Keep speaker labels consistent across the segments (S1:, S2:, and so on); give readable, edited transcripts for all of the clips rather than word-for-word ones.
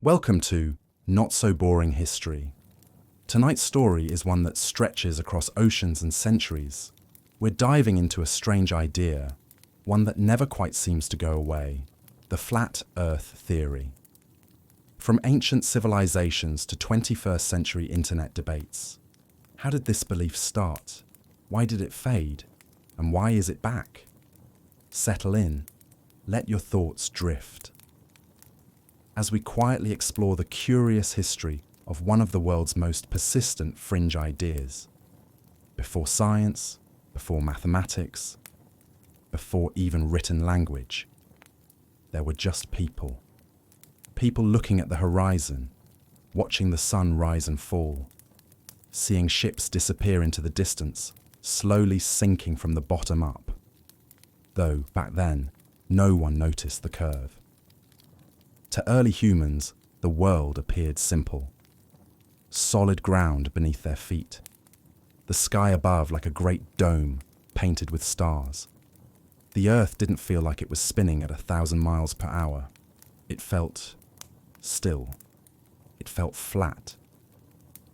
S1: Welcome to Not So Boring History. Tonight's story is one that stretches across oceans and centuries. We're diving into a strange idea, one that never quite seems to go away, the flat Earth theory. From ancient civilizations to 21st century internet debates, how did this belief start? Why did it fade? And why is it back? Settle in. Let your thoughts drift. As we quietly explore the curious history of one of the world's most persistent fringe ideas. Before science, before mathematics, before even written language, there were just people. People looking at the horizon, watching the sun rise and fall, seeing ships disappear into the distance, slowly sinking from the bottom up. Though, back then, no one noticed the curve. To early humans, the world appeared simple. Solid ground beneath their feet. The sky above like a great dome painted with stars. The earth didn't feel like it was spinning at 1,000 miles per hour. It felt still. It felt flat.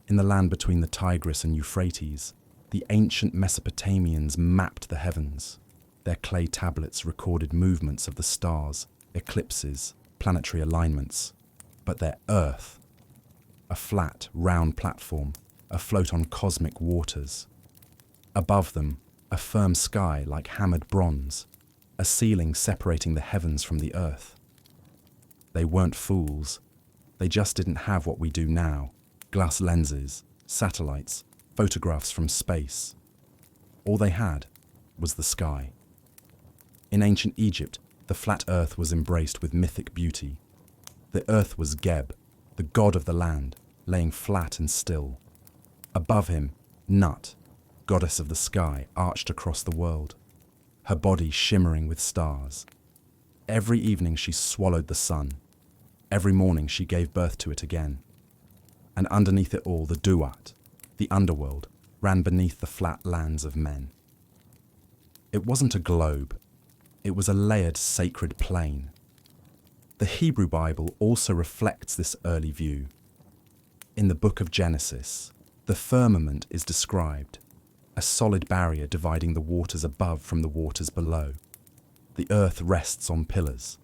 S1: In the land between the Tigris and Euphrates, the ancient Mesopotamians mapped the heavens. Their clay tablets recorded movements of the stars, eclipses, planetary alignments, but their Earth, a flat, round platform afloat on cosmic waters. Above them, a firm sky like hammered bronze, a ceiling separating the heavens from the Earth. They weren't fools. They just didn't have what we do now, glass lenses, satellites, photographs from space. All they had was the sky. In ancient Egypt, the flat earth was embraced with mythic beauty. The earth was Geb, the god of the land, laying flat and still. Above him, Nut, goddess of the sky, arched across the world, her body shimmering with stars. Every evening she swallowed the sun. Every morning she gave birth to it again. And underneath it all, the Duat, the underworld, ran beneath the flat lands of men. It wasn't a globe. It was a layered sacred plane. The Hebrew Bible also reflects this early view. In the book of Genesis, the firmament is described, a solid barrier dividing the waters above from the waters below. The earth rests on pillars.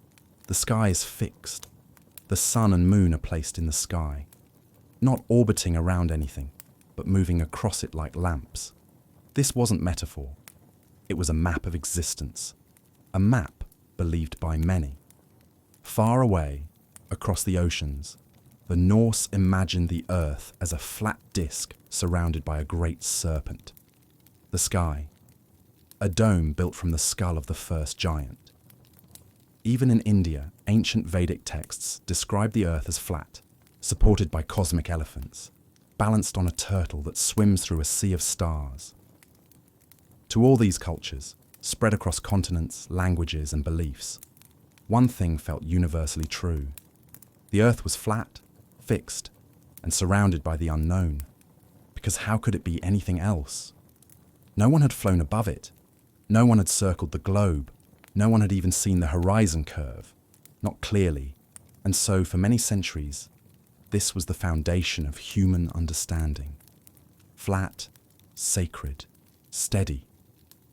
S1: The sky is fixed. The sun and moon are placed in the sky, not orbiting around anything, but moving across it like lamps. This wasn't metaphor. It was a map of existence. A map believed by many. Far away, across the oceans, the Norse imagined the earth as a flat disk surrounded by a great serpent. The sky, a dome built from the skull of the first giant. Even in India, ancient Vedic texts describe the earth as flat, supported by cosmic elephants, balanced on a turtle that swims through a sea of stars. To all these cultures, spread across continents, languages, and beliefs, one thing felt universally true. The earth was flat, fixed, and surrounded by the unknown. Because how could it be anything else? No one had flown above it. No one had circled the globe. No one had even seen the horizon curve, not clearly. And so, for many centuries, this was the foundation of human understanding. Flat, sacred, steady.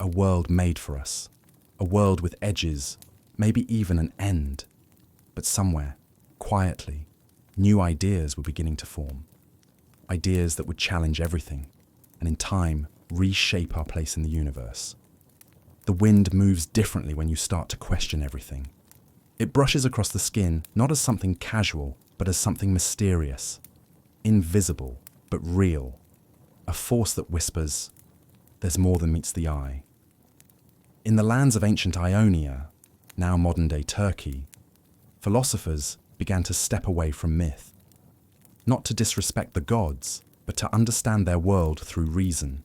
S1: A world made for us, a world with edges, maybe even an end. But somewhere, quietly, new ideas were beginning to form. Ideas that would challenge everything, and in time, reshape our place in the universe. The wind moves differently when you start to question everything. It brushes across the skin not as something casual, but as something mysterious, invisible, but real. A force that whispers, there's more than meets the eye. In the lands of ancient Ionia, now modern-day Turkey, philosophers began to step away from myth. Not to disrespect the gods, but to understand their world through reason.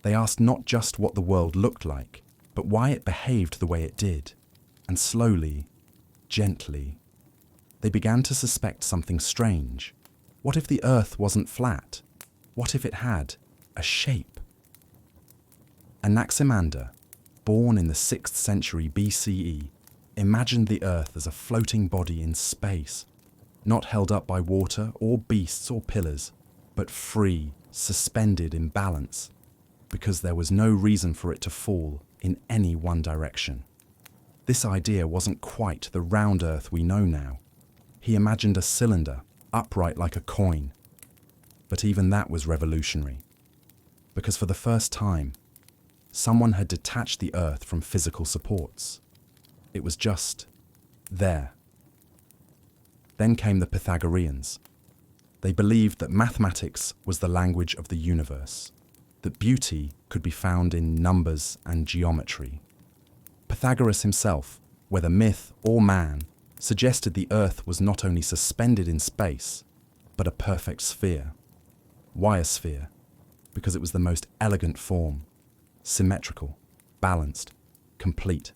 S1: They asked not just what the world looked like, but why it behaved the way it did. And slowly, gently, they began to suspect something strange. What if the earth wasn't flat? What if it had a shape? Anaximander, born in the 6th century BCE, imagined the earth as a floating body in space. not held up by water or beasts or pillars, but free, suspended in balance, because there was no reason for it to fall in any one direction. This idea wasn't quite the round Earth we know now. He imagined a cylinder, upright like a coin. But even that was revolutionary, because for the first time, someone had detached the Earth from physical supports. It was just there. Then came the Pythagoreans. They believed that mathematics was the language of the universe, that beauty could be found in numbers and geometry. Pythagoras himself, whether myth or man, suggested the Earth was not only suspended in space, but a perfect sphere. Why a sphere? Because it was the most elegant form, symmetrical, balanced, complete.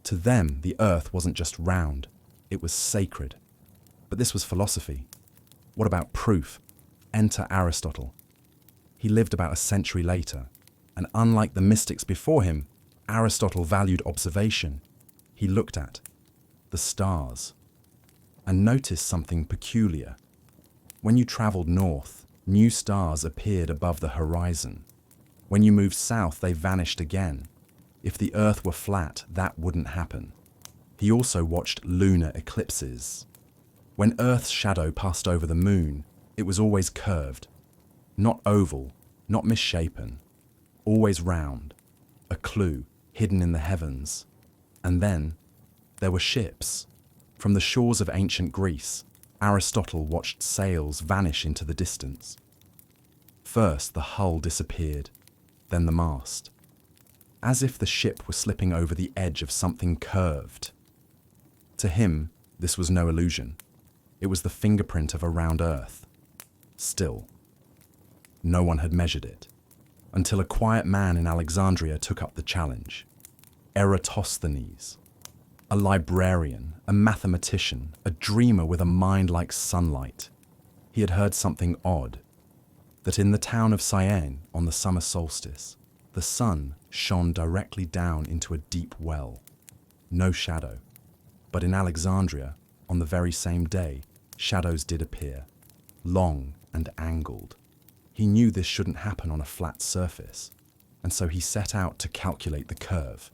S1: To them, the Earth wasn't just round, it was sacred. But this was philosophy. What about proof? Enter Aristotle. He lived about a century later, and unlike the mystics before him, Aristotle valued observation. He looked at the stars and noticed something peculiar. When you traveled north, new stars appeared above the horizon. When you moved south, they vanished again. If the Earth were flat, that wouldn't happen. He also watched lunar eclipses. When Earth's shadow passed over the moon, it was always curved, not oval, not misshapen, always round, a clue hidden in the heavens. And then there were ships. From the shores of ancient Greece, Aristotle watched sails vanish into the distance. First, the hull disappeared, then the mast, as if the ship were slipping over the edge of something curved. To him, this was no illusion. It was the fingerprint of a round Earth. Still, no one had measured it, until a quiet man in Alexandria took up the challenge. Eratosthenes, a librarian, a mathematician, a dreamer with a mind like sunlight. He had heard something odd, that in the town of Syene on the summer solstice, the sun shone directly down into a deep well. No shadow. But in Alexandria, on the very same day, shadows did appear, long and angled. He knew this shouldn't happen on a flat surface, and so he set out to calculate the curve.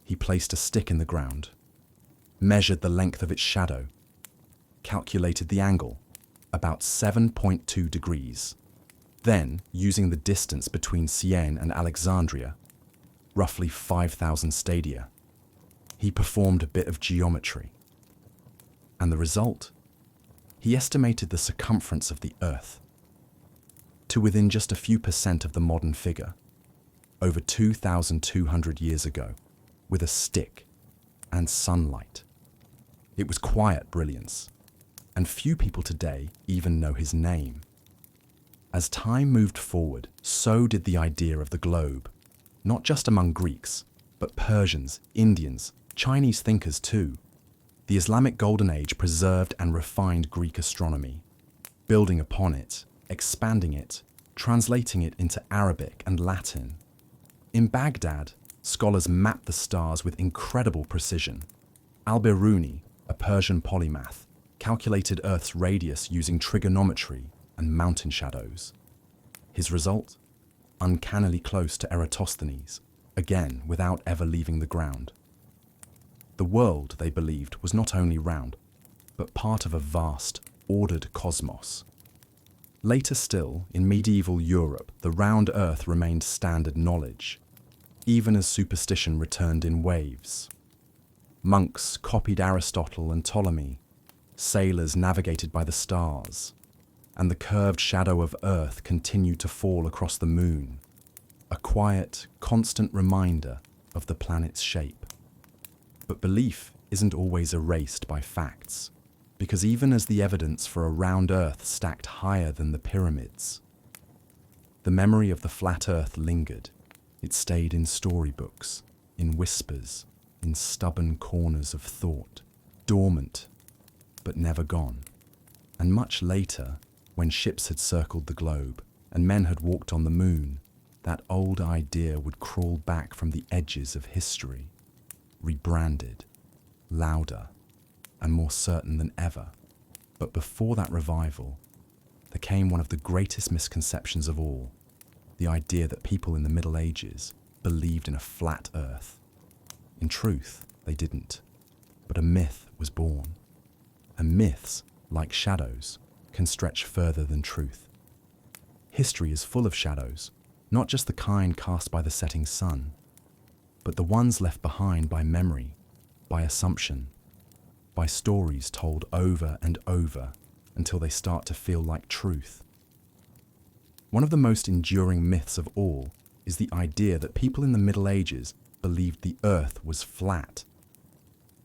S1: He placed a stick in the ground, measured the length of its shadow, calculated the angle, about 7.2 degrees. Then, using the distance between Syene and Alexandria, roughly 5,000 stadia, he performed a bit of geometry. And the result? He estimated the circumference of the Earth to within just a few percent of the modern figure, over 2,200 years ago, with a stick and sunlight. It was quiet brilliance, and few people today even know his name. As time moved forward, so did the idea of the globe, not just among Greeks, but Persians, Indians, Chinese thinkers too. The Islamic Golden Age preserved and refined Greek astronomy, building upon it, expanding it, translating it into Arabic and Latin. In Baghdad, scholars mapped the stars with incredible precision. Al-Biruni, a Persian polymath, calculated Earth's radius using trigonometry and mountain shadows. His result? Uncannily close to Eratosthenes, again without ever leaving the ground. The world, they believed, was not only round, but part of a vast, ordered cosmos. Later still, in medieval Europe, the round Earth remained standard knowledge, even as superstition returned in waves. Monks copied Aristotle and Ptolemy, sailors navigated by the stars, and the curved shadow of Earth continued to fall across the moon, a quiet, constant reminder of the planet's shape. But belief isn't always erased by facts, because even as the evidence for a round Earth stacked higher than the pyramids, the memory of the flat Earth lingered. It stayed in storybooks, in whispers, in stubborn corners of thought, dormant, but never gone. And much later, when ships had circled the globe and men had walked on the moon, that old idea would crawl back from the edges of history, rebranded, louder, and more certain than ever. But before that revival, there came one of the greatest misconceptions of all, the idea that people in the Middle Ages believed in a flat earth. In truth, they didn't. But a myth was born. And myths, like shadows, can stretch further than truth. History is full of shadows, not just the kind cast by the setting sun, but the ones left behind by memory, by assumption, by stories told over and over until they start to feel like truth. One of the most enduring myths of all is the idea that people in the Middle Ages believed the earth was flat.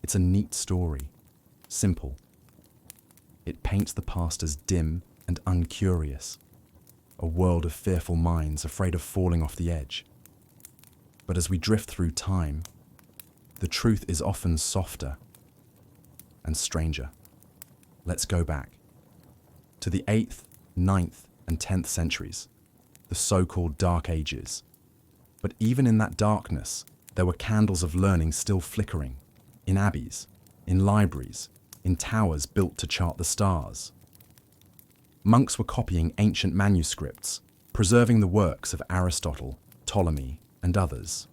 S1: It's a neat story, simple. It paints the past as dim and uncurious, a world of fearful minds afraid of falling off the edge. But as we drift through time, the truth is often softer and stranger. Let's go back to the 8th, 9th, and 10th centuries, the so-called Dark Ages. But even in that darkness, there were candles of learning still flickering, in abbeys, in libraries, in towers built to chart the stars. Monks were copying ancient manuscripts, preserving the works of Aristotle, Ptolemy, and others.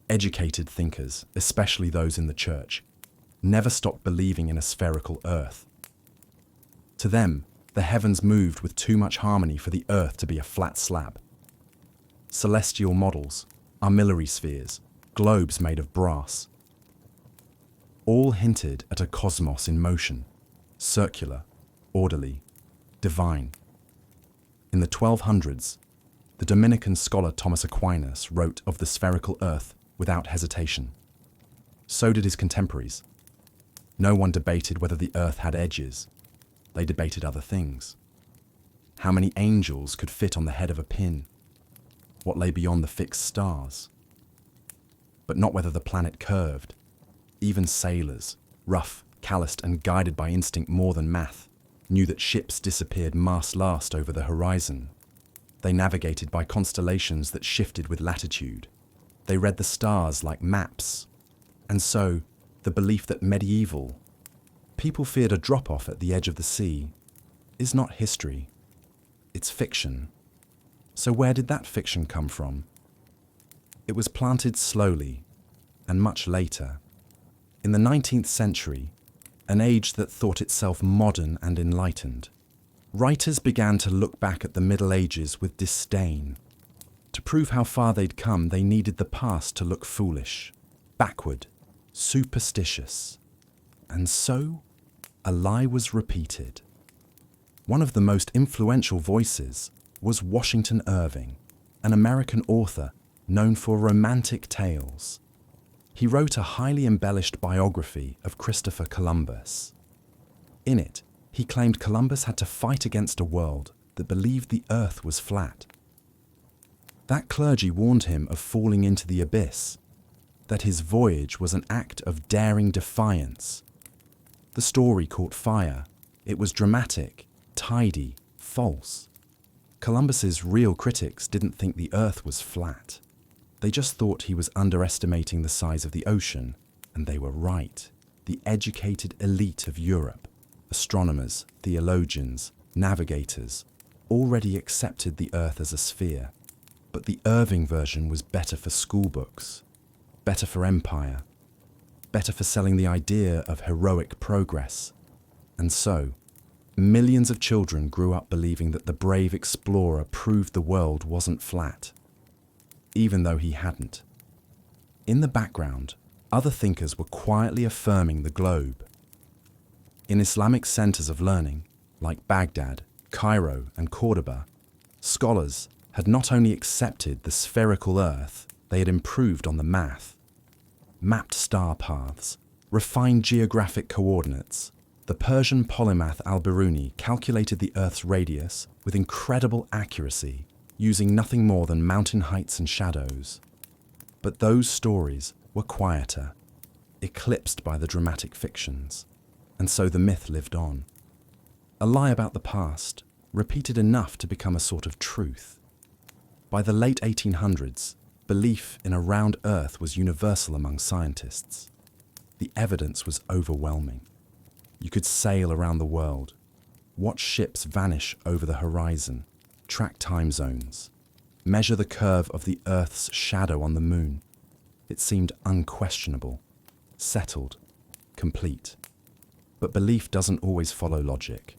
S1: Educated thinkers, especially those in the church, never stopped believing in a spherical earth. To them, the heavens moved with too much harmony for the earth to be a flat slab. Celestial models, armillary spheres, globes made of brass, all hinted at a cosmos in motion, circular, orderly, divine. In the 1200s, the Dominican scholar Thomas Aquinas wrote of the spherical earth without hesitation. So did his contemporaries. No one debated whether the earth had edges. They debated other things. How many angels could fit on the head of a pin? What lay beyond the fixed stars? But not whether the planet curved. Even sailors, rough, calloused, and guided by instinct more than math, knew that ships disappeared mast last over the horizon. They navigated by constellations that shifted with latitude. They read the stars like maps. And so, the belief that medieval people feared a drop-off at the edge of the sea is not history. It's fiction. So where did that fiction come from? It was planted slowly, and much later. In the 19th century, an age that thought itself modern and enlightened, writers began to look back at the Middle Ages with disdain. To prove how far they'd come, they needed the past to look foolish, backward, superstitious. And so, a lie was repeated. One of the most influential voices was Washington Irving, an American author known for romantic tales. He wrote a highly embellished biography of Christopher Columbus. In it, he claimed Columbus had to fight against a world that believed the earth was flat. That clergy warned him of falling into the abyss, that his voyage was an act of daring defiance. The story caught fire. It was dramatic, tidy, false. Columbus's real critics didn't think the earth was flat. They just thought he was underestimating the size of the ocean, and they were right. The educated elite of Europe, astronomers, theologians, navigators, already accepted the earth as a sphere. But the Irving version was better for schoolbooks, better for empire, better for selling the idea of heroic progress. And so, millions of children grew up believing that the brave explorer proved the world wasn't flat, even though he hadn't. In the background, other thinkers were quietly affirming the globe. In Islamic centers of learning, like Baghdad, Cairo, and Cordoba, scholars had not only accepted the spherical earth, they had improved on the math. Mapped star paths, refined geographic coordinates. The Persian polymath al-Biruni calculated the Earth's radius with incredible accuracy, using nothing more than mountain heights and shadows. But those stories were quieter, eclipsed by the dramatic fictions, and so the myth lived on. A lie about the past, repeated enough to become a sort of truth. By the late 1800s, belief in a round Earth was universal among scientists. The evidence was overwhelming. You could sail around the world, watch ships vanish over the horizon, track time zones, measure the curve of the Earth's shadow on the moon. It seemed unquestionable, settled, complete. But belief doesn't always follow logic,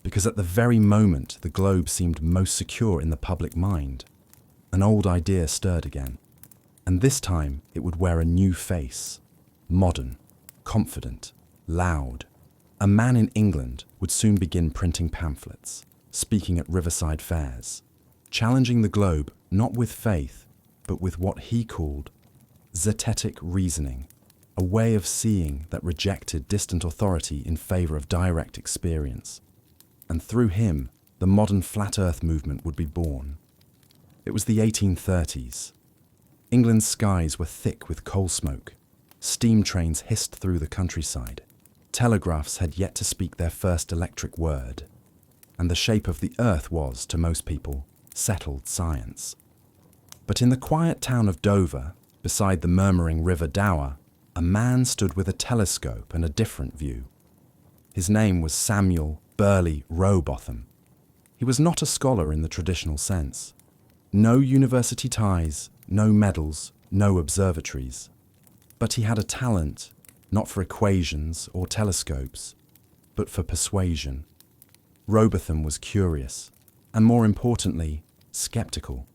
S1: because at the very moment the globe seemed most secure in the public mind, an old idea stirred again. And this time it would wear a new face, modern, confident, loud. A man in England would soon begin printing pamphlets, speaking at riverside fairs, challenging the globe not with faith, but with what he called zetetic reasoning, a way of seeing that rejected distant authority in favor of direct experience. And through him, the modern flat earth movement would be born. It was the 1830s. England's skies were thick with coal smoke. Steam trains hissed through the countryside. Telegraphs had yet to speak their first electric word. And the shape of the earth was, to most people, settled science. But in the quiet town of Dover, beside the murmuring river Dower, a man stood with a telescope and a different view. His name was Samuel Burley Rowbotham. He was not a scholar in the traditional sense. No university ties, no medals, no observatories. But he had a talent, not for equations or telescopes, but for persuasion. Rowbotham was curious, and more importantly, skeptical.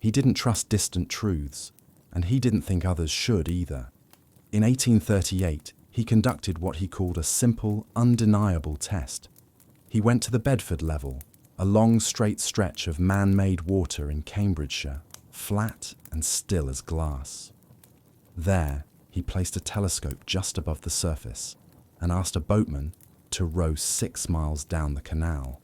S1: He didn't trust distant truths, and he didn't think others should either. In 1838, he conducted what he called a simple, undeniable test. He went to the Bedford level, a long straight stretch of man-made water in Cambridgeshire, flat and still as glass. There, he placed a telescope just above the surface and asked a boatman to row 6 miles down the canal.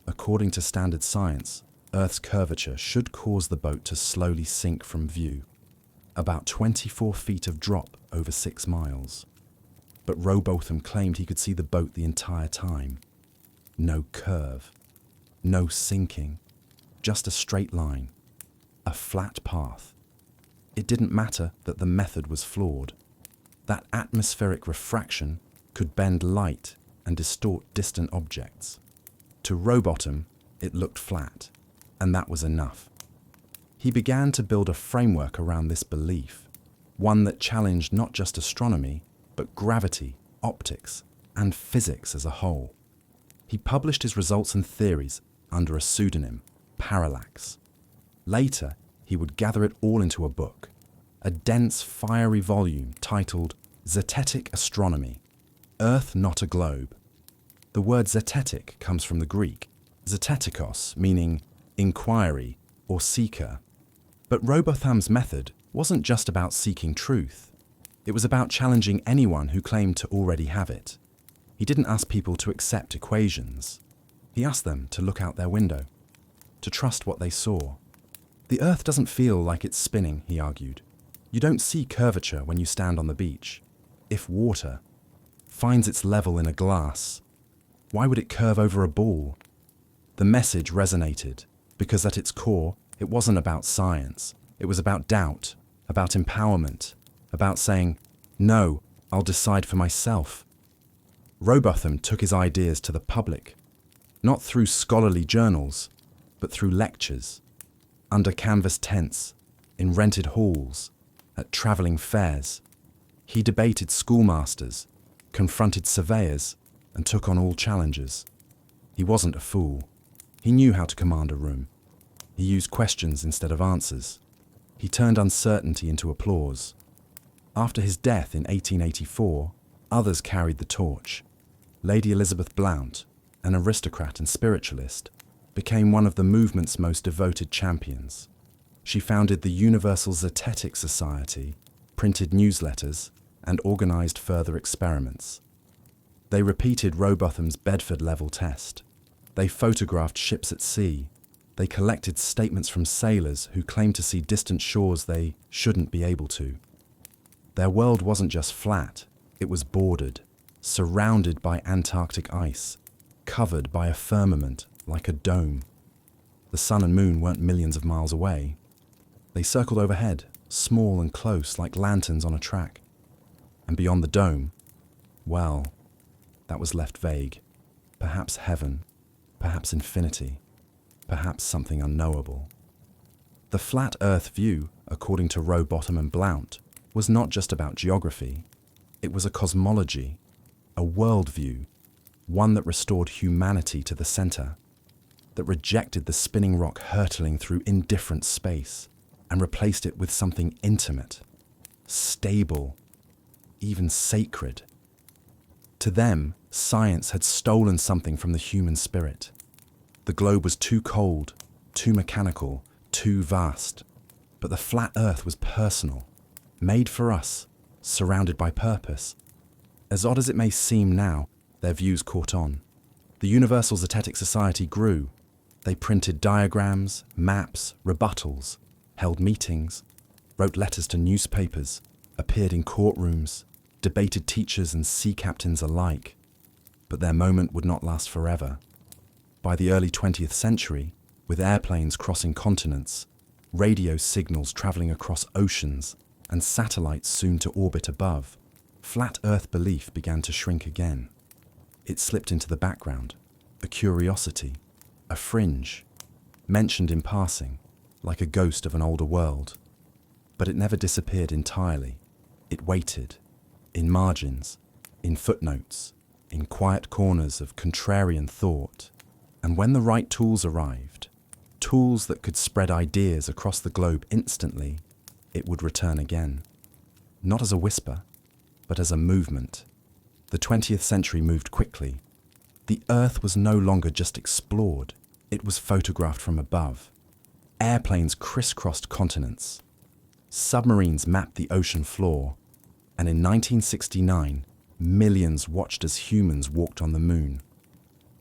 S1: According to standard science, Earth's curvature should cause the boat to slowly sink from view, about 24 feet of drop over 6 miles. But Rowbotham claimed he could see the boat the entire time. No curve, no sinking, just a straight line, a flat path. It didn't matter that the method was flawed. That atmospheric refraction could bend light and distort distant objects. To Rowbotham, it looked flat, and that was enough. He began to build a framework around this belief, one that challenged not just astronomy, but gravity, optics, and physics as a whole. He published his results and theories under a pseudonym, Parallax. Later, he would gather it all into a book, a dense, fiery volume titled Zetetic Astronomy, Earth Not a Globe. The word zetetic comes from the Greek, zetetikos, meaning inquiry or seeker. But Rowbotham's method wasn't just about seeking truth. It was about challenging anyone who claimed to already have it. He didn't ask people to accept equations. He asked them to look out their window, to trust what they saw. The Earth doesn't feel like it's spinning, he argued. You don't see curvature when you stand on the beach. If water finds its level in a glass, why would it curve over a ball? The message resonated because at its core, it wasn't about science. It was about doubt, about empowerment, about saying, no, I'll decide for myself. Rowbotham took his ideas to the public, not through scholarly journals, but through lectures, under canvas tents, in rented halls, at travelling fairs. He debated schoolmasters, confronted surveyors, and took on all challenges. He wasn't a fool. He knew how to command a room. He used questions instead of answers. He turned uncertainty into applause. After his death in 1884, others carried the torch. Lady Elizabeth Blount, an aristocrat and spiritualist, became one of the movement's most devoted champions. She founded the Universal Zetetic Society, printed newsletters, and organized further experiments. They repeated Rowbotham's Bedford level test. They photographed ships at sea. They collected statements from sailors who claimed to see distant shores they shouldn't be able to. Their world wasn't just flat, it was bordered, surrounded by Antarctic ice, covered by a firmament like a dome. The sun and moon weren't millions of miles away. They circled overhead, small and close like lanterns on a track. And beyond the dome, well, that was left vague. Perhaps heaven, perhaps infinity, perhaps something unknowable. The flat Earth view, according to Rowbottom and Blount, was not just about geography. It was a cosmology, a worldview, one that restored humanity to the center, that rejected the spinning rock hurtling through indifferent space and replaced it with something intimate, stable, even sacred. To them, science had stolen something from the human spirit. The globe was too cold, too mechanical, too vast. But the flat Earth was personal, made for us, surrounded by purpose. As odd as it may seem now, their views caught on. The Universal Zetetic Society grew. They printed diagrams, maps, rebuttals, held meetings, wrote letters to newspapers, appeared in courtrooms, debated teachers and sea captains alike. But their moment would not last forever. By the early 20th century, with airplanes crossing continents, radio signals travelling across oceans, and satellites soon to orbit above, flat Earth belief began to shrink again. It slipped into the background, a curiosity, a fringe, mentioned in passing, like a ghost of an older world. But it never disappeared entirely. It waited, in margins, in footnotes, in quiet corners of contrarian thought. And when the right tools arrived, tools that could spread ideas across the globe instantly, it would return again. Not as a whisper, but as a movement. The 20th century moved quickly. The Earth was no longer just explored, it was photographed from above. Airplanes crisscrossed continents. Submarines mapped the ocean floor. And in 1969, millions watched as humans walked on the moon.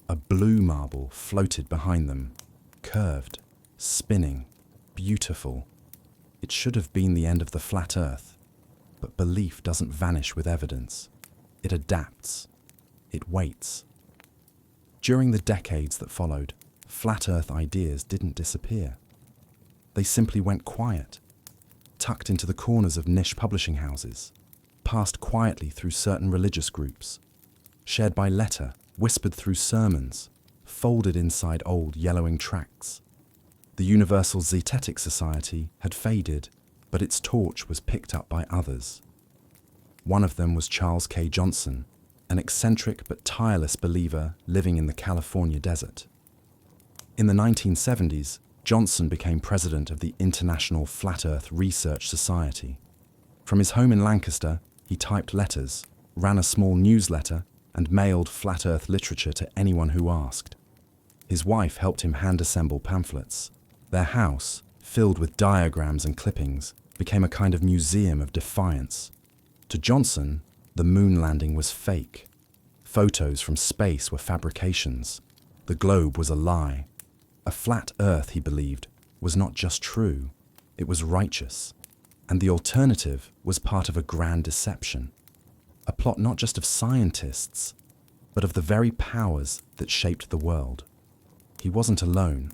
S1: A blue marble floated behind them, curved, spinning, beautiful. It should have been the end of the flat Earth, but belief doesn't vanish with evidence. It adapts. It waits. During the decades that followed, flat Earth ideas didn't disappear. They simply went quiet, tucked into the corners of niche publishing houses, passed quietly through certain religious groups, shared by letter, whispered through sermons, folded inside old yellowing tracts. The Universal Zetetic Society had faded, but its torch was picked up by others. One of them was Charles K. Johnson, an eccentric but tireless believer living in the California desert. In the 1970s, Johnson became president of the International Flat Earth Research Society. From his home in Lancaster, he typed letters, ran a small newsletter, and mailed flat Earth literature to anyone who asked. His wife helped him hand-assemble pamphlets. Their house, filled with diagrams and clippings, became a kind of museum of defiance. To Johnson, the moon landing was fake. Photos from space were fabrications. The globe was a lie. A flat Earth, he believed, was not just true, it was righteous. And the alternative was part of a grand deception. A plot not just of scientists, but of the very powers that shaped the world. He wasn't alone.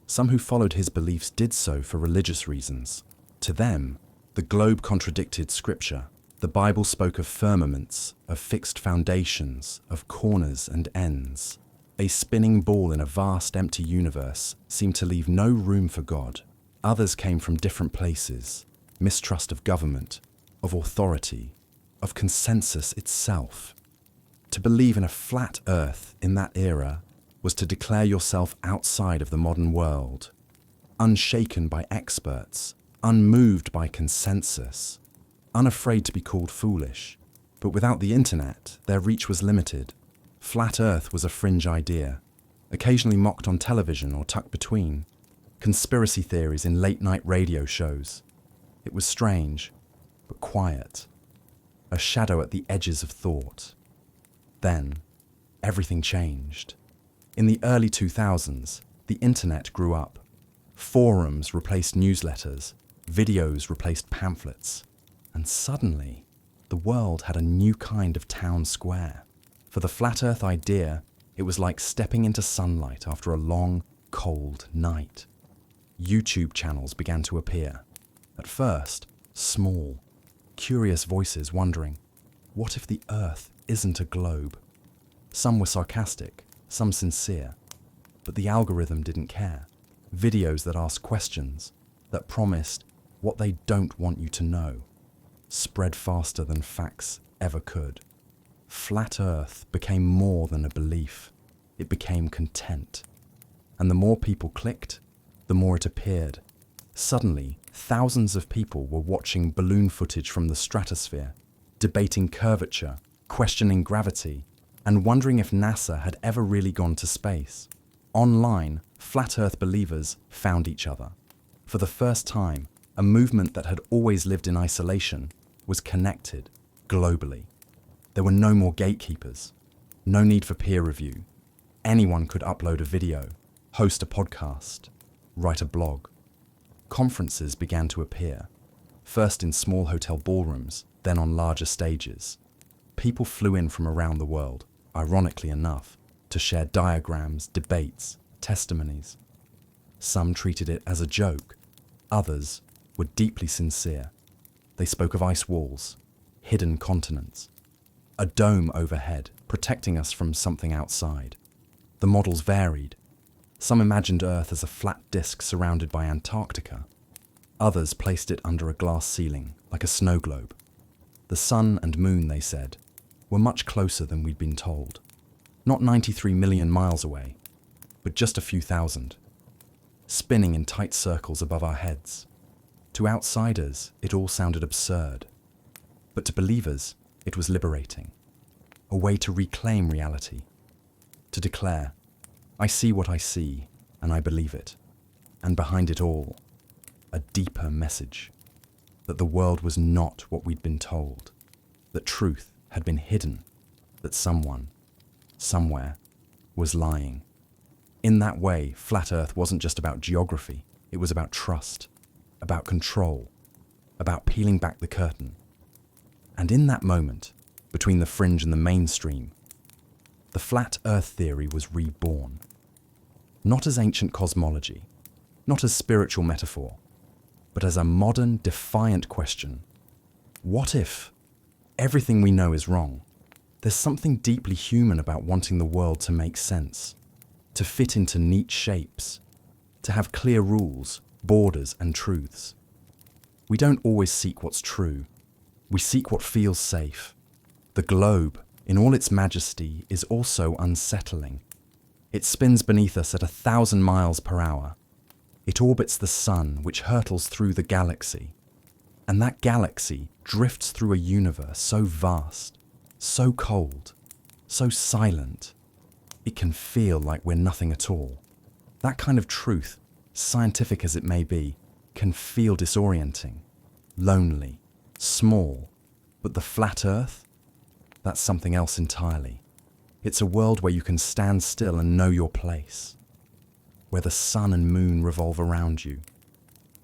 S1: Some who followed his beliefs did so for religious reasons. To them, the globe contradicted Scripture. The Bible spoke of firmaments, of fixed foundations, of corners and ends. A spinning ball in a vast empty universe seemed to leave no room for God. Others came from different places. Mistrust of government, of authority, of consensus itself. To believe in a flat Earth in that era was to declare yourself outside of the modern world, unshaken by experts, unmoved by consensus, unafraid to be called foolish. But without the internet, their reach was limited. Flat Earth was a fringe idea, occasionally mocked on television or tucked between conspiracy theories in late-night radio shows. It was strange, but quiet, a shadow at the edges of thought. Then, everything changed. In the early 2000s, the internet grew up. Forums replaced newsletters, videos replaced pamphlets, and suddenly, the world had a new kind of town square. For the flat Earth idea, it was like stepping into sunlight after a long, cold night. YouTube channels began to appear. At first, small, curious voices wondering, what if the Earth isn't a globe? Some were sarcastic, some sincere. But the algorithm didn't care. Videos that asked questions, that promised what they don't want you to know, spread faster than facts ever could. Flat Earth became more than a belief. It became content. And the more people clicked, the more it appeared. Suddenly, thousands of people were watching balloon footage from the stratosphere, debating curvature, questioning gravity, and wondering if NASA had ever really gone to space. Online, Flat Earth believers found each other. For the first time, a movement that had always lived in isolation was connected globally. There were no more gatekeepers, no need for peer review. Anyone could upload a video, host a podcast, write a blog. Conferences began to appear, first in small hotel ballrooms, then on larger stages. People flew in from around the world, ironically enough, to share diagrams, debates, testimonies. Some treated it as a joke, others were deeply sincere. They spoke of ice walls, hidden continents, a dome overhead protecting us from something outside. The models varied. Some imagined Earth as a flat disk surrounded by Antarctica. Others placed it under a glass ceiling, like a snow globe. The sun and moon, they said, were much closer than we'd been told. Not 93 million miles away, but just a few thousand, spinning in tight circles above our heads. To outsiders, it all sounded absurd. But to believers, it was liberating. A way to reclaim reality. To declare, I see what I see, and I believe it. And behind it all, a deeper message. That the world was not what we'd been told. That truth had been hidden. That someone, somewhere, was lying. In that way, Flat Earth wasn't just about geography. It was about trust, about control, about peeling back the curtain. And in that moment, between the fringe and the mainstream, the Flat Earth theory was reborn. Not as ancient cosmology, not as spiritual metaphor, but as a modern, defiant question. What if everything we know is wrong? There's something deeply human about wanting the world to make sense, to fit into neat shapes, to have clear rules, borders, and truths. We don't always seek what's true. We seek what feels safe. The globe, in all its majesty, is also unsettling. It spins beneath us at 1,000 miles per hour. It orbits the sun, which hurtles through the galaxy. And that galaxy drifts through a universe so vast, so cold, so silent, it can feel like we're nothing at all. That kind of truth, scientific as it may be, can feel disorienting, lonely, small. But the flat Earth? That's something else entirely. It's a world where you can stand still and know your place, where the sun and moon revolve around you,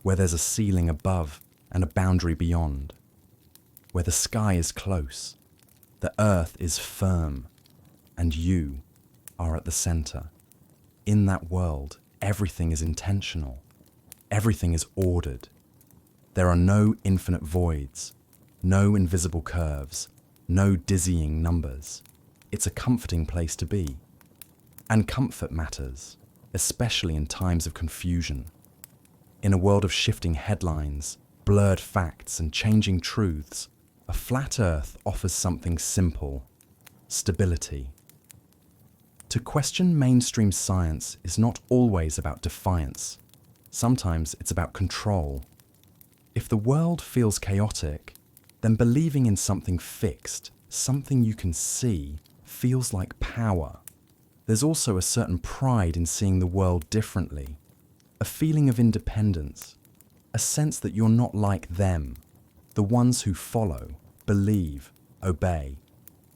S1: where there's a ceiling above and a boundary beyond, where the sky is close, the earth is firm, and you are at the center. In that world, everything is intentional. Everything is ordered. There are no infinite voids, no invisible curves, no dizzying numbers. It's a comforting place to be. And comfort matters, especially in times of confusion. In a world of shifting headlines, blurred facts, and changing truths, a flat Earth offers something simple: stability. To question mainstream science is not always about defiance. Sometimes it's about control. If the world feels chaotic, then believing in something fixed, something you can see, feels like power. There's also a certain pride in seeing the world differently, a feeling of independence, a sense that you're not like them, the ones who follow, believe, obey.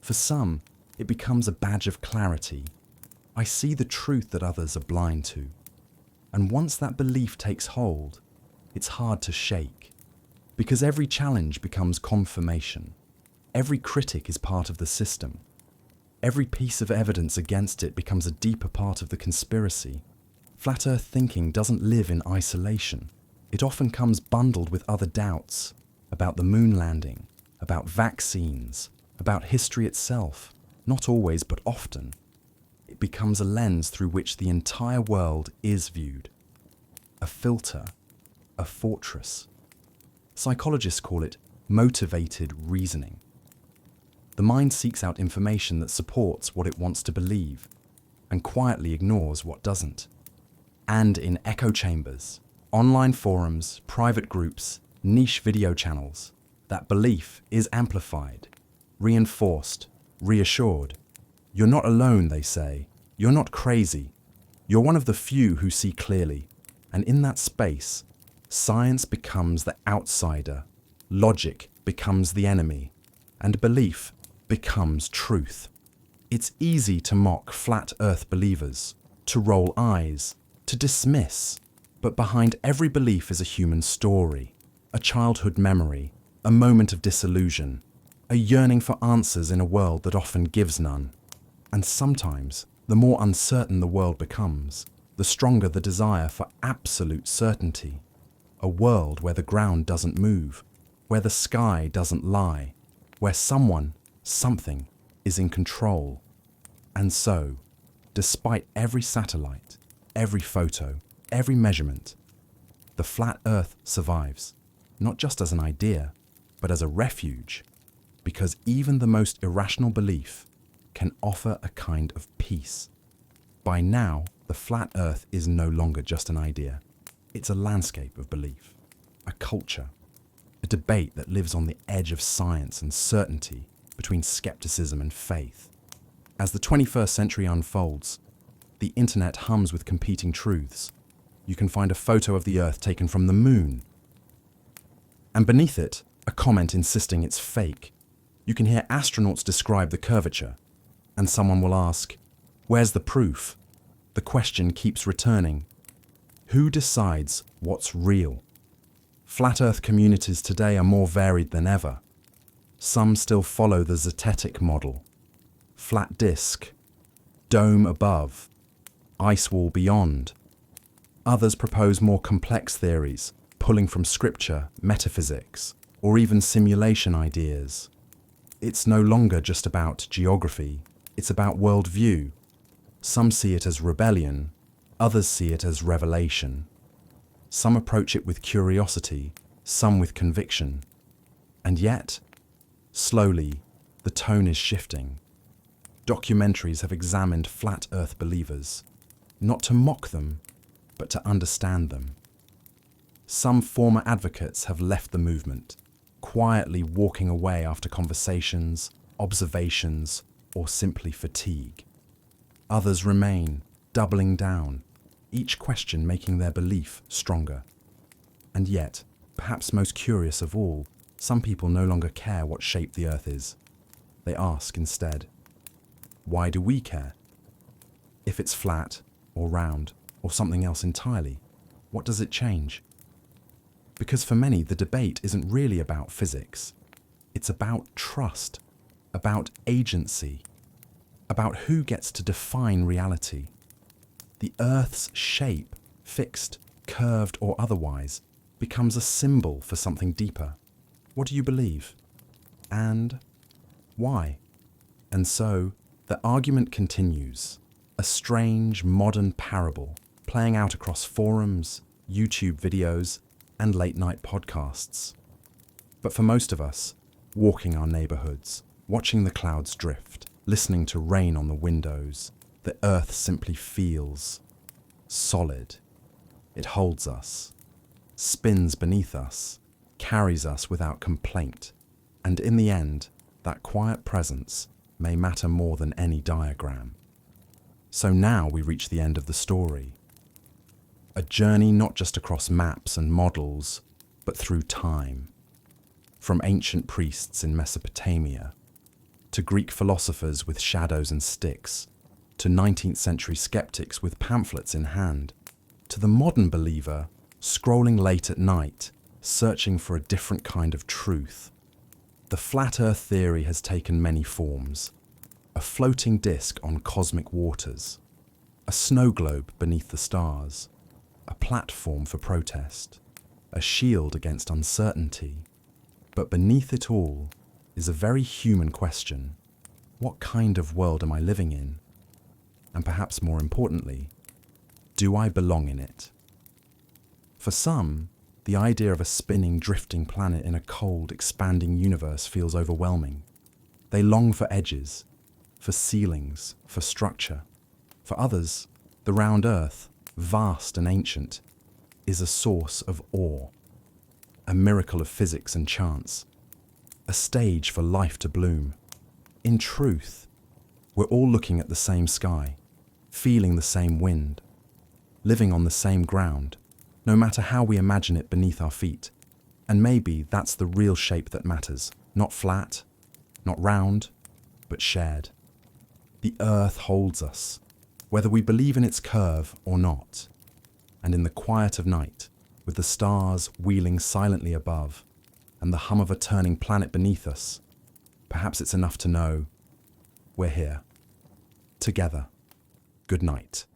S1: For some, it becomes a badge of clarity. I see the truth that others are blind to. And once that belief takes hold, it's hard to shake, because every challenge becomes confirmation. Every critic is part of the system. Every piece of evidence against it becomes a deeper part of the conspiracy. Flat Earth thinking doesn't live in isolation. It often comes bundled with other doubts about the moon landing, about vaccines, about history itself. Not always, but often, it becomes a lens through which the entire world is viewed. A filter, a fortress. Psychologists call it motivated reasoning. The mind seeks out information that supports what it wants to believe and quietly ignores what doesn't. And in echo chambers, online forums, private groups, niche video channels, that belief is amplified, reinforced, reassured. You're not alone, they say. You're not crazy. You're one of the few who see clearly. And in that space, science becomes the outsider, logic becomes the enemy, and belief becomes truth. It's easy to mock flat earth believers, to roll eyes, to dismiss. But behind every belief is a human story, a childhood memory, a moment of disillusion, a yearning for answers in a world that often gives none. And sometimes, the more uncertain the world becomes, the stronger the desire for absolute certainty. A world where the ground doesn't move, where the sky doesn't lie, where someone, something, is in control. And so, despite every satellite, every photo, every measurement, the flat Earth survives, not just as an idea, but as a refuge, because even the most irrational belief can offer a kind of peace. By now, the flat Earth is no longer just an idea. It's a landscape of belief, a culture, a debate that lives on the edge of science and certainty between skepticism and faith. As the 21st century unfolds, the internet hums with competing truths. You can find a photo of the Earth taken from the moon, and beneath it, a comment insisting it's fake. You can hear astronauts describe the curvature, and someone will ask, where's the proof? The question keeps returning. Who decides what's real? Flat Earth communities today are more varied than ever. Some still follow the zetetic model. Flat disk, dome above, ice wall beyond. Others propose more complex theories, pulling from scripture, metaphysics, or even simulation ideas. It's no longer just about geography, it's about worldview. Some see it as rebellion, others see it as revelation. Some approach it with curiosity, some with conviction. And yet, slowly, the tone is shifting. Documentaries have examined flat Earth believers, not to mock them, but to understand them. Some former advocates have left the movement, quietly walking away after conversations, observations, or simply fatigue. Others remain, doubling down, each question making their belief stronger. And yet, perhaps most curious of all, some people no longer care what shape the Earth is. They ask instead, why do we care? If it's flat, or round, or something else entirely, what does it change? Because for many, the debate isn't really about physics. It's about trust, about agency, about who gets to define reality. The Earth's shape, fixed, curved, or otherwise, becomes a symbol for something deeper. What do you believe? And why? And so, the argument continues, a strange modern parable playing out across forums, YouTube videos, and late-night podcasts. But for most of us, walking our neighborhoods, watching the clouds drift, listening to rain on the windows, the Earth simply feels solid. It holds us, spins beneath us, carries us without complaint, and in the end, that quiet presence may matter more than any diagram. So now we reach the end of the story. A journey not just across maps and models, but through time. From ancient priests in Mesopotamia, to Greek philosophers with shadows and sticks, to 19th century skeptics with pamphlets in hand, to the modern believer scrolling late at night, searching for a different kind of truth. The flat Earth theory has taken many forms. A floating disk on cosmic waters, a snow globe beneath the stars, a platform for protest, a shield against uncertainty. But beneath it all is a very human question. What kind of world am I living in? And perhaps more importantly, do I belong in it? For some, the idea of a spinning, drifting planet in a cold, expanding universe feels overwhelming. They long for edges, for ceilings, for structure. For others, the round Earth, vast and ancient, is a source of awe, a miracle of physics and chance, a stage for life to bloom. In truth, we're all looking at the same sky, feeling the same wind, living on the same ground, no matter how we imagine it beneath our feet. And maybe that's the real shape that matters, not flat, not round, but shared. The Earth holds us, whether we believe in its curve or not. And in the quiet of night, with the stars wheeling silently above and the hum of a turning planet beneath us, perhaps it's enough to know we're here, together. Good night.